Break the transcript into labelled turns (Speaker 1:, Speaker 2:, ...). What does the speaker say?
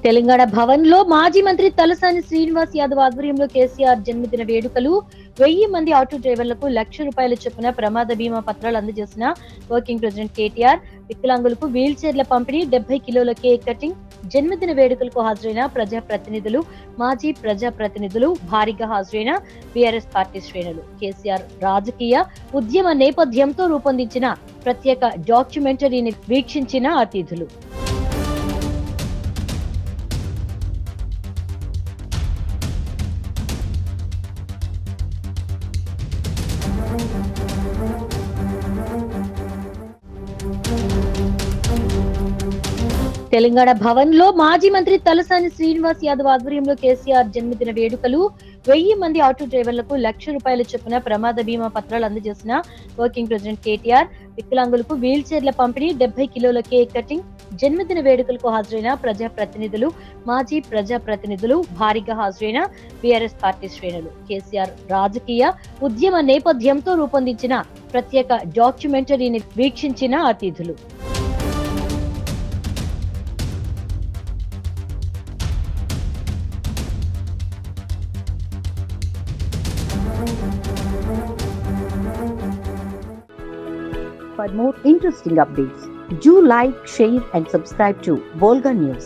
Speaker 1: తెలంగాణ భవన్ లో మాజీ మంత్రి తలసాని శ్రీనివాస్ యాదవ్ ఆధ్వర్యంలో కేసీఆర్ జన్మదిన వేడుకలు. 1000 మంది ఆటో డ్రైవర్లకు ₹1,00,000 చొప్పున ప్రమాద బీమా పత్రాలు అందజేసిన వర్కింగ్ ప్రెసిడెంట్ కేటీఆర్. వికలాంగులకు వీల్ చైర్ల పంపిణీ, 70 కిలోల కేక్ కటింగ్. జన్మదిన వేడుకలకు హాజరైన ప్రజాప్రతినిధులు, మాజీ ప్రజాప్రతినిధులు, భారీగా హాజరైన బీఆర్ఎస్ పార్టీ శ్రేణులు. కేసీఆర్ రాజకీయ ఉద్యమ నేపథ్యంతో రూపొందించిన ప్రత్యేక డాక్యుమెంటరీని వీక్షించిన అతిథులు. తెలంగాణ భవన్ లో మాజీ మంత్రి తలసాని శ్రీనివాస్ యాదవ్ ఆధ్వర్యంలో కేసీఆర్ జన్మదిన వేడుకలు. 1000 మంది ఆటో డ్రైవర్లకు ₹1,00,000 చొప్పున ప్రమాద బీమా పత్రాలు అందజేసిన వర్కింగ్ ప్రెసిడెంట్ కేటీఆర్. వికలాంగులకు వీల్ చైర్ల పంపిణీ, 70 కిలోల కేక్ కటింగ్. జన్మదిన వేడుకలకు హాజరైన ప్రజాప్రతినిధులు, మాజీ ప్రజాప్రతినిధులు, భారీగా హాజరైన బీఆర్ఎస్ పార్టీ శ్రేణులు. కేసీఆర్ రాజకీయ ఉద్యమ నేపథ్యంతో రూపొందించిన ప్రత్యేక డాక్యుమెంటరీని వీక్షించిన అతిథులు.
Speaker 2: For more interesting updates, do like, share and subscribe to Volga News.